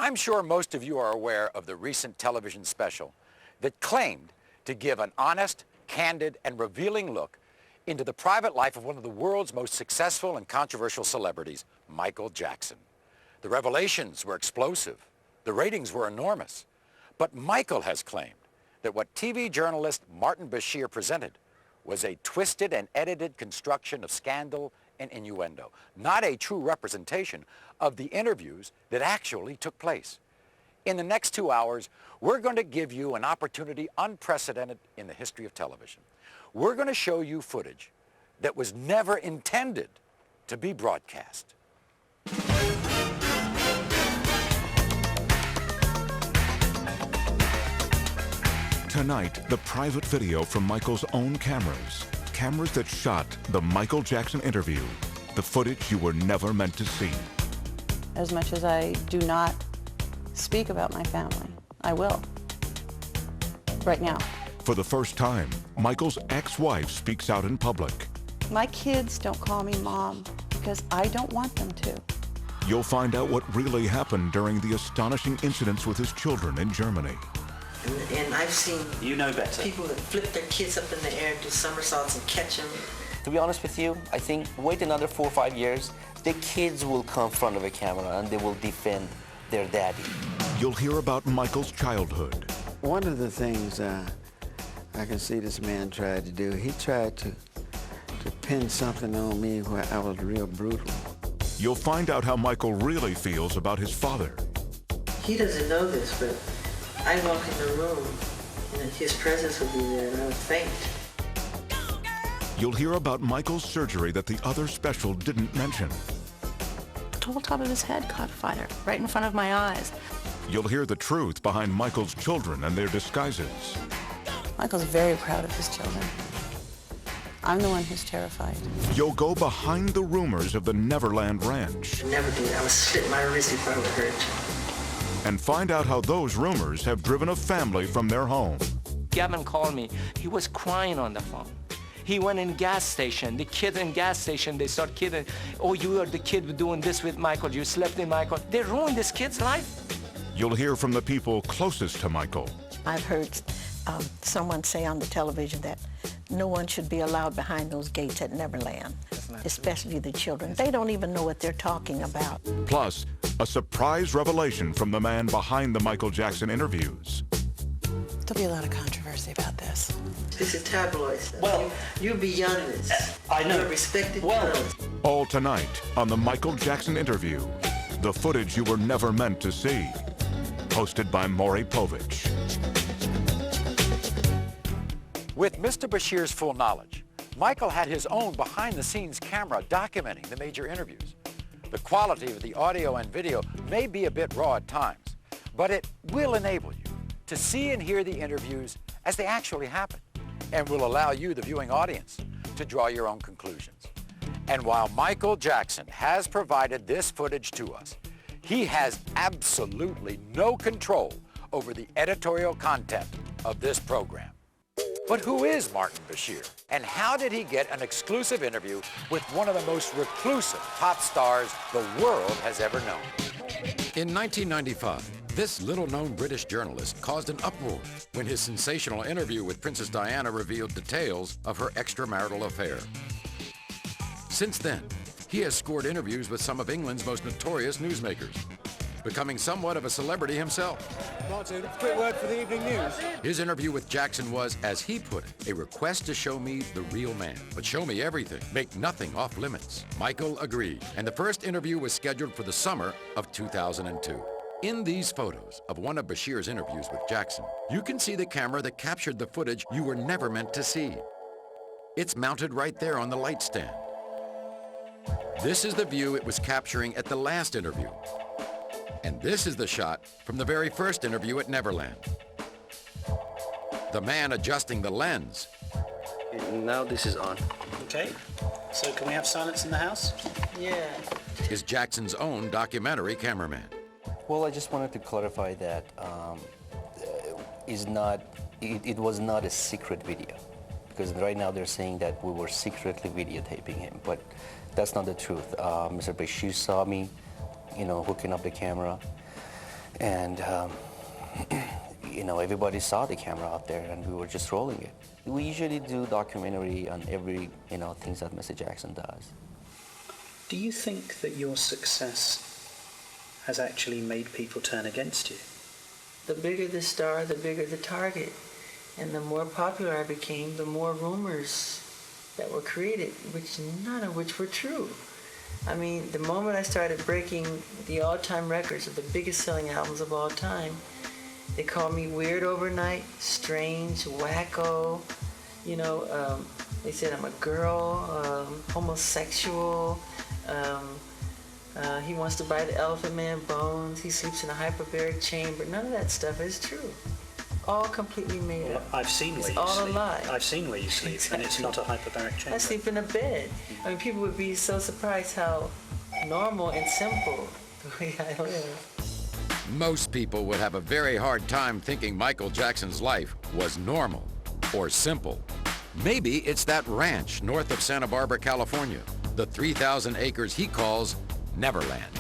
I'm sure most of you are aware of the recent television special that claimed to give an honest, candid, and revealing look into the private life of one of the world's most successful and controversial celebrities, Michael Jackson. The revelations were explosive. The ratings were enormous. But Michael has claimed that what TV journalist Martin Bashir presented was a twisted and edited construction of scandal and innuendo, not a true representation of the interviews that actually took place. In the next 2 hours, we're going to give you an opportunity unprecedented in the history of television. We're going to show you footage that was never intended to be broadcast. Tonight, the private video from Michael's own cameras. Cameras that shot the Michael Jackson interview. The footage you were never meant to see. As much as I do not speak about my family, I will. Right now. For the first time, Michael's ex-wife speaks out in public. My kids don't call me mom because I don't want them to. You'll find out what really happened during the astonishing incidents with his children in Germany. And I've seen better. People that flip their kids up in the air, do somersaults and catch them. To be honest with you, I think wait another 4 or 5 years, the kids will come in front of a camera and they will defend their daddy. You'll hear about Michael's childhood. One of the things I can see this man tried to do, he tried to pin something on me where I was real brutal. You'll find out how Michael really feels about his father. He doesn't know this, but I walk in the room and his presence would be there and I would faint. You'll hear about Michael's surgery that the other special didn't mention. The whole top of his head caught fire right in front of my eyes. You'll hear the truth behind Michael's children and their disguises. Michael's very proud of his children. I'm the one who's terrified. You'll go behind the rumors of the Neverland Ranch. I never did. I would slit my wrist if I were hurt. And find out how those rumors have driven a family from their home. Gavin called me. He was crying on the phone. He went in gas station. The kid in gas station, they start kidding. Oh, you are the kid doing this with Michael. You slept in Michael. They ruined this kid's life. You'll hear from the people closest to Michael. I've heard someone say on the television that no one should be allowed behind those gates at Neverland, especially the children. They don't even know what they're talking about. Plus, a surprise revelation from the man behind the Michael Jackson interviews. There'll be a lot of controversy about this. This is tabloid stuff. Well, you're beyond this. I know. You're a respected Well, journalist. All tonight on the Michael Jackson interview. The footage you were never meant to see. Hosted by Maury Povich. With Mr. Bashir's full knowledge, Michael had his own behind-the-scenes camera documenting the major interviews. The quality of the audio and video may be a bit raw at times, but it will enable you to see and hear the interviews as they actually happen, and will allow you, the viewing audience, to draw your own conclusions. And while Michael Jackson has provided this footage to us, he has absolutely no control over the editorial content of this program. But who is Martin Bashir? And how did he get an exclusive interview with one of the most reclusive pop stars the world has ever known? In 1995, this little-known British journalist caused an uproar when his sensational interview with Princess Diana revealed details of her extramarital affair. Since then, he has scored interviews with some of England's most notorious newsmakers, becoming somewhat of a celebrity himself. Martin, quick word for the evening news. His interview with Jackson was, as he put it, a request to show me the real man, but show me everything, make nothing off limits. Michael agreed, and the first interview was scheduled for the summer of 2002. In these photos of one of Bashir's interviews with Jackson, you can see the camera that captured the footage you were never meant to see. It's mounted right there on the light stand. This is the view it was capturing at the last interview. And this is the shot from the very first interview at Neverland. The man adjusting the lens. now this is on. Okay, so can we have silence in the house? Yeah. Is Jackson's own documentary cameraman. Well, I just wanted to clarify that it was not a secret video, because right now they're saying that we were secretly videotaping him, but that's not the truth. Mr. Bashir saw me, hooking up the camera, And you know, everybody saw the camera out there, and we were just rolling it. We usually do documentary on every, you know, things that Mr. Jackson does. Do you think that your success has actually made people turn against you? The bigger the star, the bigger the target. And the more popular I became, the more rumors that were created, which none of which were true. I mean, the moment I started breaking the all-time records of the biggest selling albums of all time, they called me weird overnight, strange, wacko. You know, they said I'm a girl, homosexual. He wants to buy the Elephant Man bones. He sleeps in a hyperbaric chamber. None of that stuff is true. All completely made up. I've seen where It's you all sleep. a lie. I've seen where you sleep, and it's not a hyperbaric chamber. I sleep in a bed. I mean, people would be so surprised how normal and simple the way I live. Most people would have a very hard time thinking Michael Jackson's life was normal or simple. Maybe it's that ranch north of Santa Barbara, California, the 3,000 acres he calls Neverland.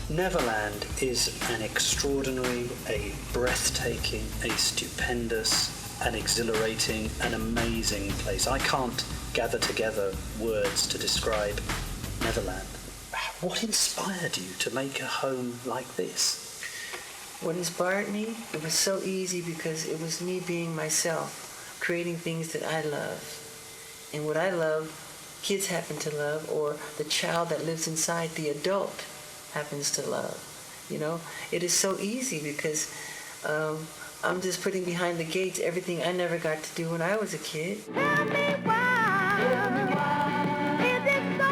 Neverland is an extraordinary, a breathtaking, a stupendous, an exhilarating, an amazing place. I can't gather together words to describe Neverland. What inspired you to make a home like this? What inspired me, it was so easy because it was me being myself, creating things that I love. And what I love, kids happen to love, or the child that lives inside the adult happens to love. You know, it is so easy because I'm just putting behind the gates everything I never got to do when I was a kid. Tell me why, is it so?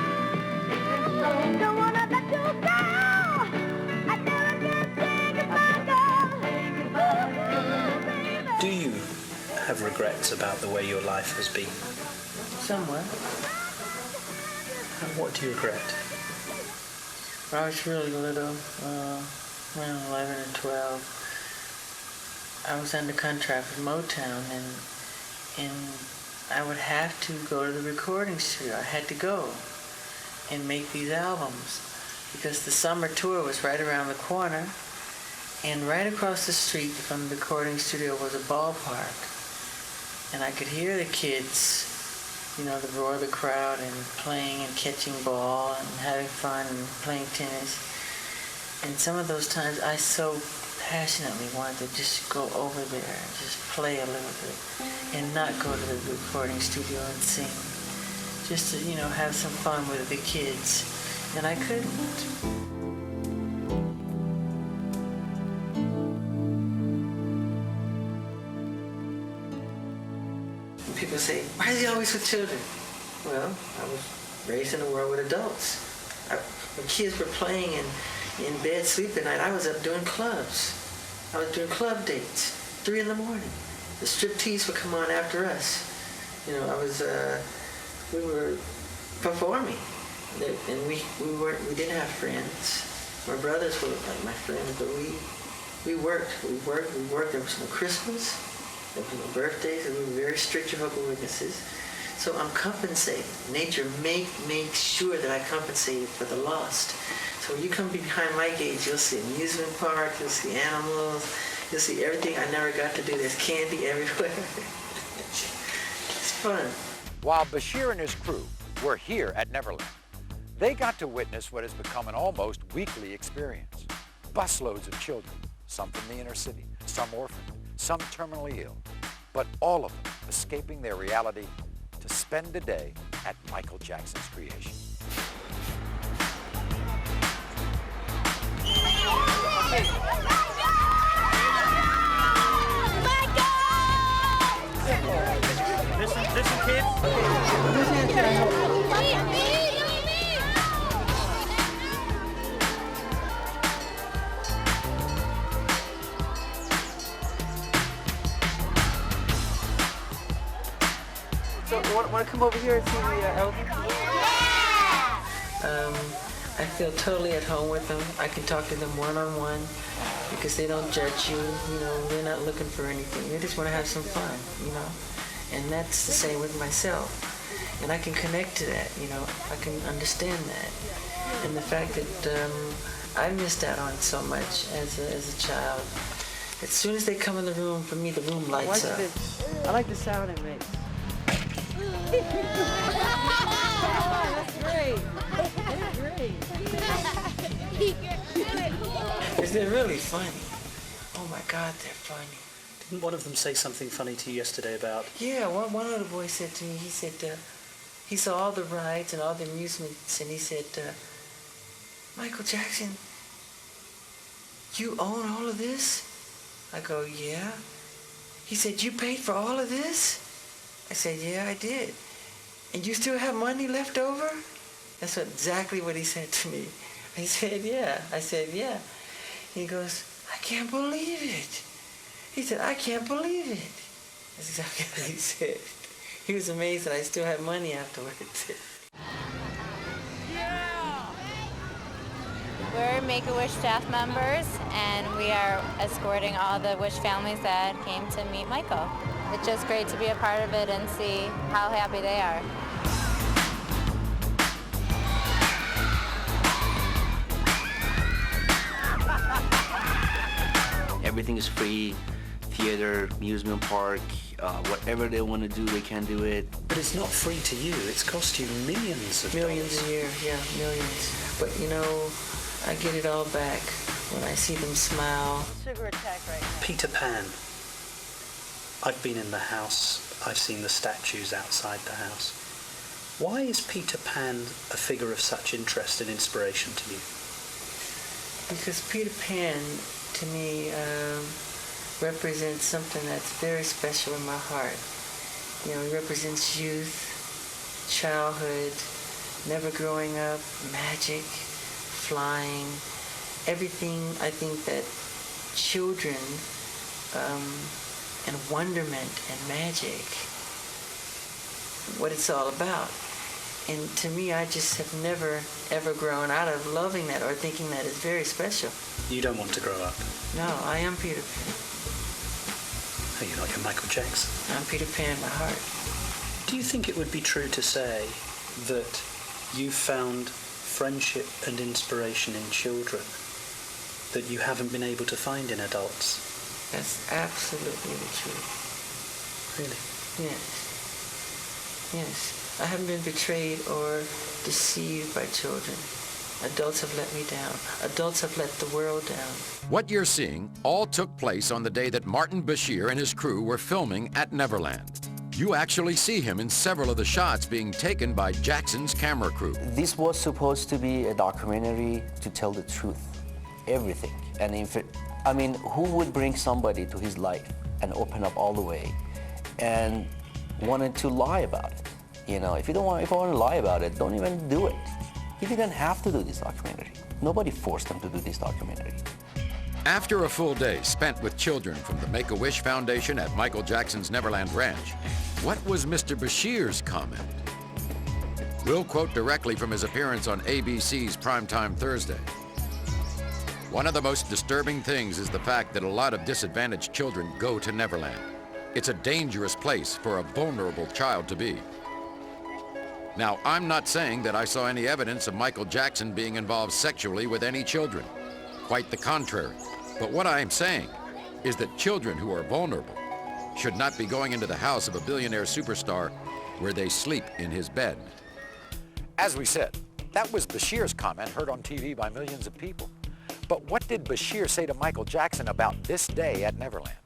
Don't wanna let you go. I never can say goodbye, girl. Do you have regrets about the way your life has been? Somewhat. And what do you regret? When I was really little, around 11 or 12, I was under contract with Motown, and I would have to go to the recording studio. I had to go and make these albums because the summer tour was right around the corner, and right across the street from the recording studio was a ballpark, and I could hear the kids, you know, the roar of the crowd and playing and catching ball and having fun and playing tennis. And some of those times I so passionately wanted to just go over there and just play a little bit and not go to the recording studio and sing. Just to, you know, have some fun with the kids. And I couldn't. People say, why is he always with children? Well, I was raised in a world with adults. When kids were playing in bed sleeping at night, I was up doing clubs. I was doing club dates, 3 in the morning. The striptease would come on after us. You know, we were performing. And we didn't have friends. My brothers were like my friends, but we worked. There was no Christmas. There were no birthdays, and we were very strict Jehovah's Witnesses. So I'm compensating. Nature makes sure that I compensated for the lost. So when you come behind my gates, you'll see amusement park, you'll see animals, you'll see everything I never got to do. There's candy everywhere. It's fun. While Bashir and his crew were here at Neverland, they got to witness what has become an almost weekly experience. Busloads of children, some from the inner city, some orphaned, some terminally ill, but all of them escaping their reality to spend a day at Michael Jackson's creation. Listen, kids. So, want to come over here and see the elders? I feel totally at home with them. I can talk to them one-on-one because they don't judge you. You know, they're not looking for anything. They just want to have some fun, you know. And that's the same with myself. And I can connect to that, you know. I can understand that. And the fact that I missed out on so much as a child. As soon as they come in the room, for me, the room lights up. I like the sound it makes. That's great. That's great. Because they're really funny. Oh my God, they're funny. Didn't one of them say something funny to you yesterday about... Yeah, one of the boys said to me, he said, he saw all the rides and all the amusements, and he said, Michael Jackson, you own all of this? I go, yeah. He said, you paid for all of this? I said, yeah, I did. And you still have money left over? That's exactly what he said to me. I said, yeah. I said, yeah. He goes, I can't believe it. He said, I can't believe it. That's exactly what he said. He was amazed that I still had money afterwards. We're Make-A-Wish staff members, and we are escorting all the Wish families that came to meet Michael. It's just great to be a part of it and see how happy they are. Everything is free. Theater, amusement park, whatever they want to do, they can do it. But it's not free to you. It's cost you millions of Millions dollars. a year, yeah, millions. But you know, I get it all back when I see them smile. Sugar attack right now. Peter Pan. I've been in the house. I've seen the statues outside the house. Why is Peter Pan a figure of such interest and inspiration to you? Because Peter Pan, to me, represents something that's very special in my heart. You know, he represents youth, childhood, never growing up, magic, flying, everything I think that children and wonderment and magic, what it's all about. And to me, I just have never, ever grown out of loving that or thinking that is very special. You don't want to grow up. No, I am Peter Pan. Oh, you're not your Michael Jackson. I'm Peter Pan in my heart. Do you think it would be true to say that you found friendship and inspiration in children that you haven't been able to find in adults? That's absolutely the truth. Really? Yes. Yes. I haven't been betrayed or deceived by children. Adults have let me down. Adults have let the world down. What you're seeing all took place on the day that Martin Bashir and his crew were filming at Neverland. You actually see him in several of the shots being taken by Jackson's camera crew. This was supposed to be a documentary to tell the truth, everything. And who would bring somebody to his life and open up all the way and wanted to lie about it? You know, if I want to lie about it, don't even do it. He didn't have to do this documentary. Nobody forced him to do this documentary. After a full day spent with children from the Make-A-Wish Foundation at Michael Jackson's Neverland Ranch, what was Mr. Bashir's comment? We'll quote directly from his appearance on ABC's Primetime Thursday. One of the most disturbing things is the fact that a lot of disadvantaged children go to Neverland. It's a dangerous place for a vulnerable child to be. Now, I'm not saying that I saw any evidence of Michael Jackson being involved sexually with any children. Quite the contrary. But what I am saying is that children who are vulnerable should not be going into the house of a billionaire superstar where they sleep in his bed. As we said, that was Bashir's comment heard on TV by millions of people. But what did Bashir say to Michael Jackson about this day at Neverland?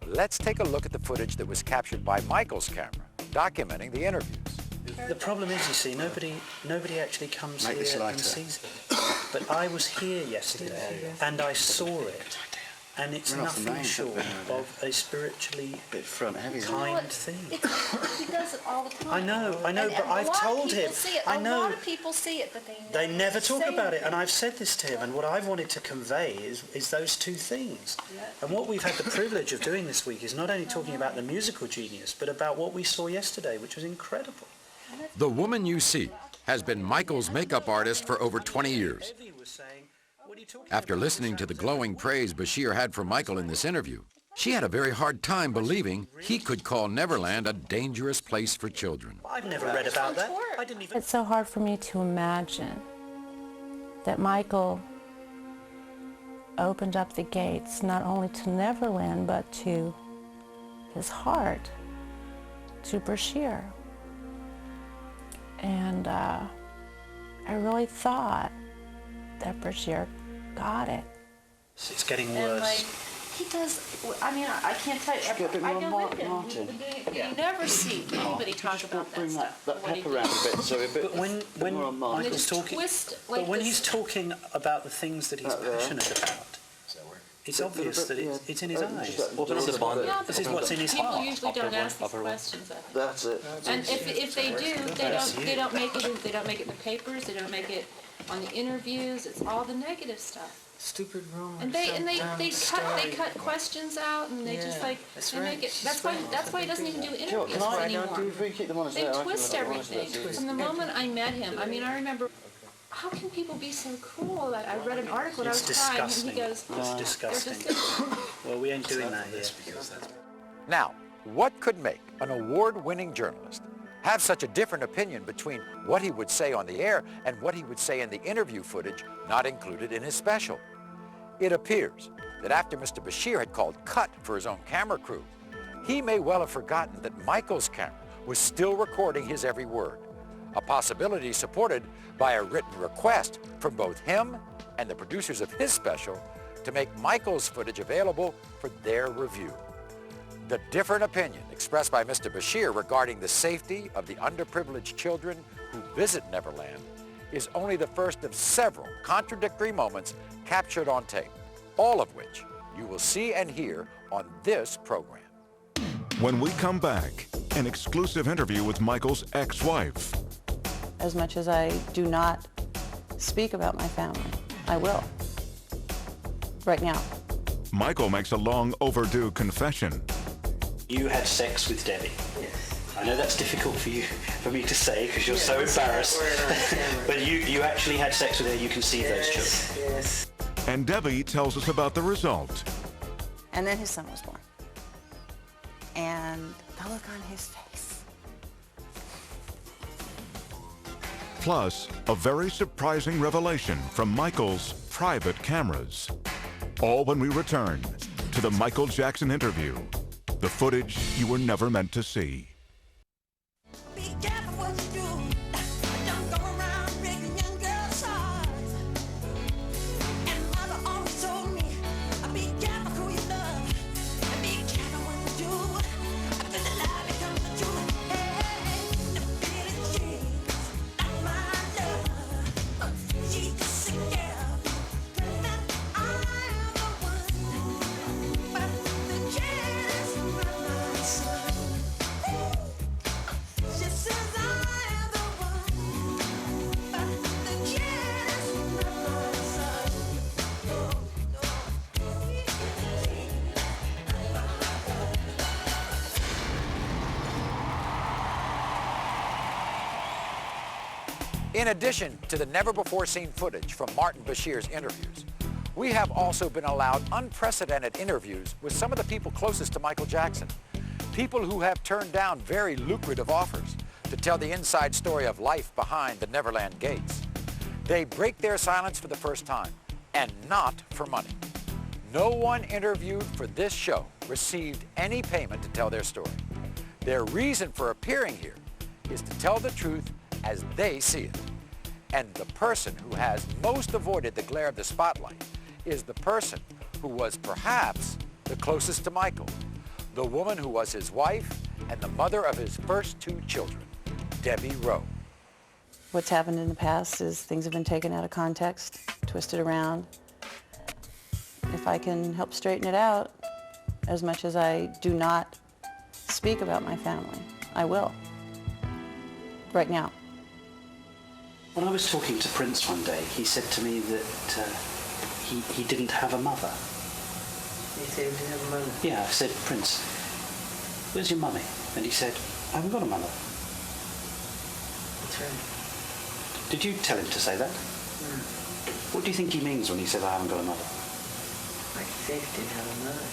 Let's take a look at the footage that was captured by Michael's camera, documenting the interviews. The problem is, you see, nobody actually comes Make this here and lighter. sees it. But I was here yesterday and I saw it, and it's Run off the nothing names short up there. of a spiritually Bit front heavy. kind thing. He does it all the time. I know, but I've told him. I A know. lot of people see it, but They never talk say about it, anything. and I've said this to him, and what I've wanted to convey is those two things. And what we've had the privilege of doing this week is not only talking about the musical genius, but about what we saw yesterday, which was incredible. The woman you see has been Michael's makeup artist for over 20 years. After listening to the glowing praise Bashir had for Michael in this interview, she had a very hard time believing he could call Neverland a dangerous place for children. I've never read about that. I didn't even... It's so hard for me to imagine that Michael opened up the gates not only to Neverland, but to his heart, to Bashir. And I really thought that Bashir got it. It's getting And worse. like, he does, I mean, I can't tell you, I go with him. You never see anybody talk about that stuff. what he did. But when Michael's talking, twist, but like when this- he's talking about the things that he's passionate about, it's obvious that it's in his eyes. Yeah, This is what's in his people heart. usually don't ask these questions of him. That's it. And if they do, they don't make it in the papers, they don't make it on the interviews, it's all the negative stuff. Stupid rumors. And they cut questions out and they just like that's they right. make it She's that's why he doesn't even do interviews anymore. They twist everything. From the moment I met him, I mean I remember how can people be so cruel? I read an article and I was It's crying and disgusting. he goes, It's disgusting. Well, we ain't doing that here. Now, what could make an award-winning journalist have such a different opinion between what he would say on the air and what he would say in the interview footage not included in his special? It appears that after Mr. Bashir had called cut for his own camera crew, he may well have forgotten that Michael's camera was still recording his every word, a possibility supported by a written request from both him and the producers of his special to make Michael's footage available for their review. The different opinion expressed by Mr. Bashir regarding the safety of the underprivileged children who visit Neverland is only the first of several contradictory moments captured on tape, all of which you will see and hear on this program. When we come back, an exclusive interview with Michael's ex-wife. As much as I do not speak about my family, I will. Right now. Michael makes a long overdue confession. You had sex with Debbie. Yes. I know that's difficult for me to say because you're so it's not embarrassed. word on camera. But you actually had sex with her. You conceived those children. Yes. And Debbie tells us about the result. And then his son was born. And the look on his face. Plus, a very surprising revelation from Michael's private cameras. All when we return to the Michael Jackson interview. The footage you were never meant to see. Be careful what you do. Don't go around breaking young girls' hearts. And mother always told me, be careful who you love. And be careful what you do. After the lie becomes the truth. Hey, the feeling she's not my love. She's just a girl. That I am the one. But the kid is not my son. She says I am the one, but the kid is not my son. In addition to the never-before-seen footage from Martin Bashir's interviews, we have also been allowed unprecedented interviews with some of the people closest to Michael Jackson, people who have turned down very lucrative offers to tell the inside story of life behind the Neverland gates. They break their silence for the first time, and not for money. No one interviewed for this show received any payment to tell their story. Their reason for appearing here is to tell the truth as they see it. And the person who has most avoided the glare of the spotlight is the person who was perhaps the closest to Michael, the woman who was his wife and the mother of his first two children, Debbie Rowe. What's happened in the past is things have been taken out of context, twisted around. If I can help straighten it out, as much as I do not speak about my family, I will. Right now. When I was talking to Prince one day, he said to me that he didn't have a mother. He said he didn't have a mother. Yeah, I said, Prince, where's your mummy? And he said, I haven't got a mother. That's right. Did you tell him to say that? What do you think he means when he says, I haven't got a mother? Like he said he didn't have a mother.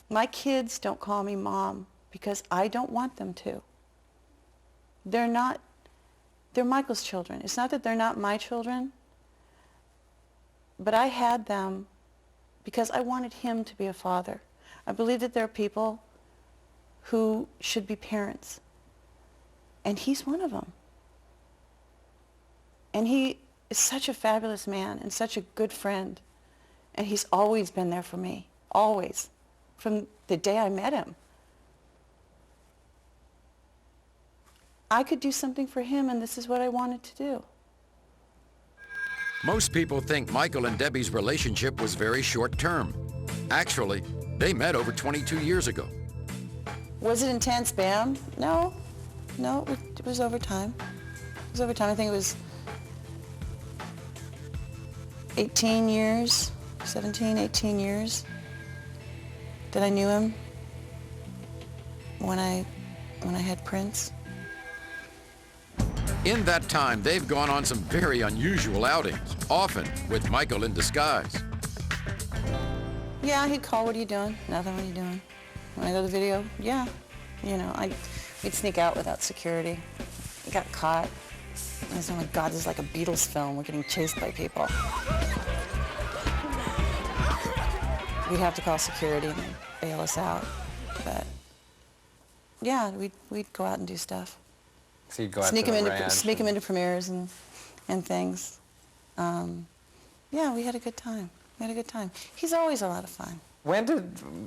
My kids don't call me mom because I don't want them to. They're Michael's children. It's not that they're not my children. But I had them because I wanted him to be a father. I believe that there are people who should be parents. And he's one of them. And he is such a fabulous man and such a good friend. And he's always been there for me, always, from the day I met him. I could do something for him, and this is what I wanted to do. Most people think Michael and Debbie's relationship was very short-term. Actually, they met over 22 years ago. Was it intense, Bam? No. No, it was over time. It was over time. I think it was 18 years, 17, 18 years that I knew him when I had Prince. In that time, they've gone on some very unusual outings, often with Michael in disguise. Yeah, he'd call, what are you doing? Nothing, what are you doing? When I go to the video, yeah. You know, we'd sneak out without security. We got caught. I said, oh my God, this is like a Beatles film. We're getting chased by people. We'd have to call security and they'd bail us out. But yeah, we'd go out and do stuff. So you'd go out Sneak to him the into ranch sneak him into premieres and things. Yeah, we had a good time. We had a good time. He's always a lot of fun. When did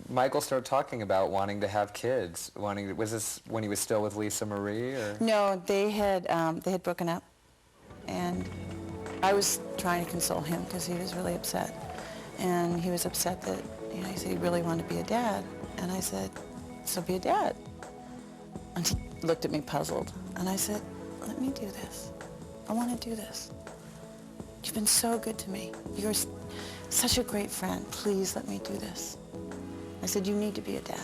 Michael start talking about wanting to have kids? Was this when he was still with Lisa Marie, or? No, they had broken up, and I was trying to console him because he was really upset, and he was upset that, you know, he said he really wanted to be a dad, and I said, so be a dad. And he looked at me puzzled, and I said, let me do this. I want to do this. You've been so good to me. You're such a great friend. Please let me do this. I said, you need to be a dad.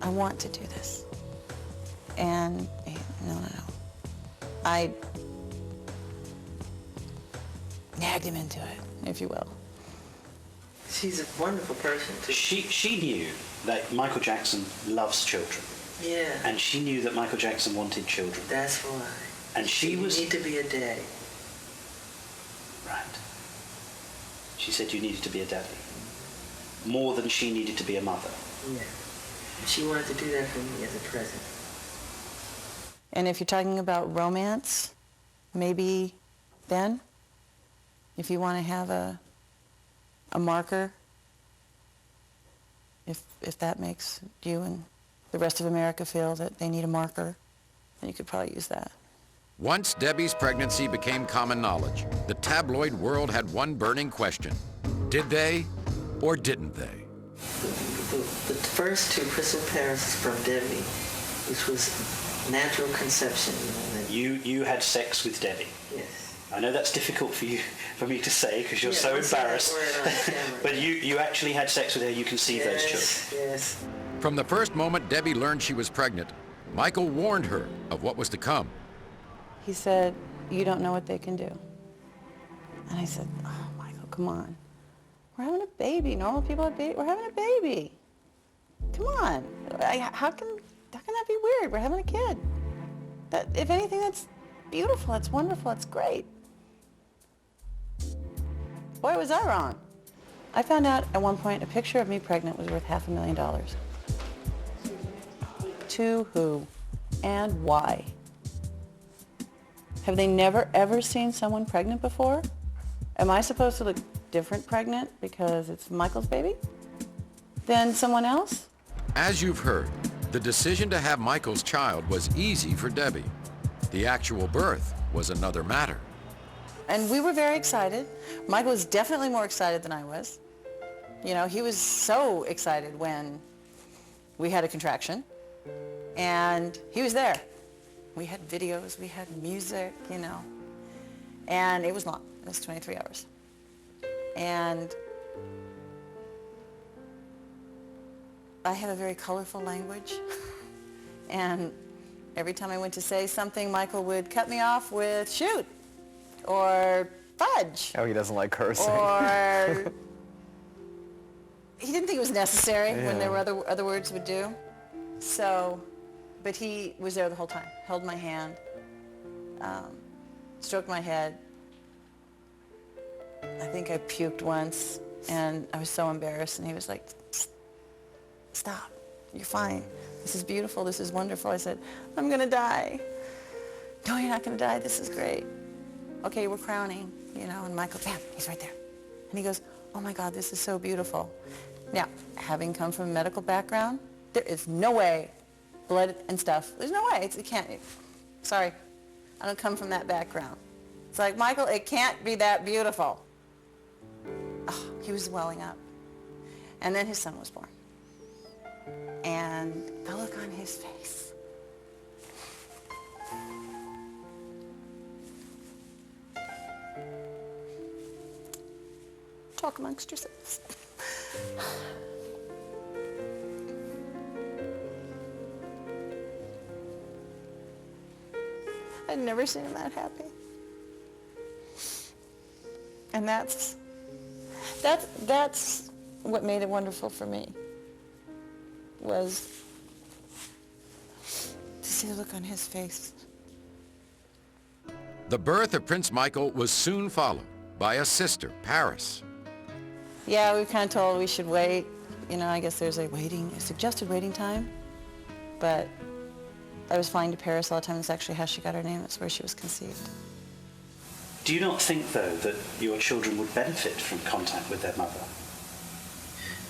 I want to do this. And he, no. I nagged him into it, if you will. She's a wonderful person, too. She knew that Michael Jackson loves children. Yeah. And she knew that Michael Jackson wanted children. That's why. And she You was... need to be a daddy. Right. She said you needed to be a daddy. More than she needed to be a mother. Yeah. She wanted to do that for me as a present. And if you're talking about romance, maybe then, if you want to have a marker, if that makes you and the rest of America feel that they need a marker, then you could probably use that. Once Debbie's pregnancy became common knowledge, the tabloid world had one burning question. Did they or didn't they? The first two, Prince of Paris, from Debbie, which was natural conception. You had sex with Debbie. Yes. I know that's difficult for me to say because you're so embarrassed. But you actually had sex with her. You conceived those children. Yes. From the first moment Debbie learned she was pregnant, Michael warned her of what was to come. He said, you don't know what they can do. And I said, oh, Michael, come on. We're having a baby. Normal people have babies. We're having a baby. Come on. How can that be weird? We're having a kid. That, if anything, that's beautiful. It's wonderful. It's great. Boy, was I wrong. I found out at one point a picture of me pregnant was worth $500,000. To who and why? Have they never, ever seen someone pregnant before? Am I supposed to look different pregnant because it's Michael's baby than someone else? As you've heard, the decision to have Michael's child was easy for Debbie. The actual birth was another matter. And we were very excited. Michael was definitely more excited than I was. You know, he was so excited when we had a contraction. And he was there. We had videos, we had music, you know. And it was long. It was 23 hours. And I have a very colorful language. And every time I went to say something, Michael would cut me off with shoot or fudge. Oh, he doesn't like cursing. Or he didn't think it was necessary when there were other words would do. So, but he was there the whole time, held my hand, stroked my head, I think I puked once, and I was so embarrassed, and he was like, stop, you're fine. This is beautiful, this is wonderful. I said, I'm gonna die. No, you're not gonna die, this is great. Okay, we're crowning, you know, and Michael, bam, he's right there. And he goes, oh my God, this is so beautiful. Now, having come from a medical background, there is no way, blood and stuff, there's no way, it can't, sorry, I don't come from that background. It's like, Michael, it can't be that beautiful. Oh, he was welling up. And then his son was born. And the look on his face. Talk amongst yourselves. I'd never seen him that happy. And that's what made it wonderful for me, was to see the look on his face. The birth of Prince Michael was soon followed by a sister, Paris. Yeah, we were kind of told we should wait. You know, I guess there's a suggested waiting time. But I was flying to Paris all the time. That's actually how she got her name. That's where she was conceived. Do you not think, though, that your children would benefit from contact with their mother?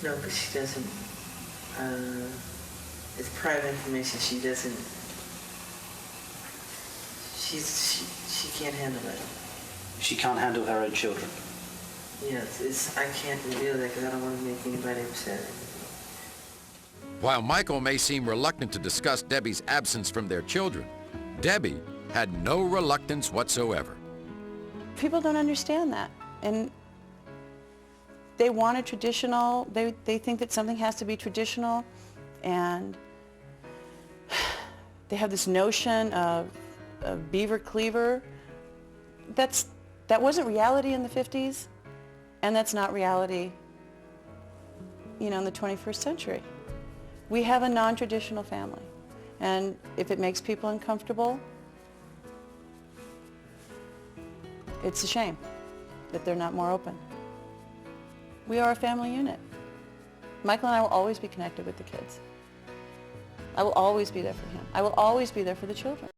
No, because she doesn't, it's private information. She doesn't, she can't handle it. She can't handle her own children? Yes, I can't reveal that because I don't want to make anybody upset. While Michael may seem reluctant to discuss Debbie's absence from their children, Debbie had no reluctance whatsoever. People don't understand that. And they want a traditional, they think that something has to be traditional, and they have this notion of beaver cleaver. That wasn't reality in the 50s, and that's not reality, you know, in the 21st century. We have a non-traditional family, and if it makes people uncomfortable, it's a shame that they're not more open. We are a family unit. Michael and I will always be connected with the kids. I will always be there for him. I will always be there for the children.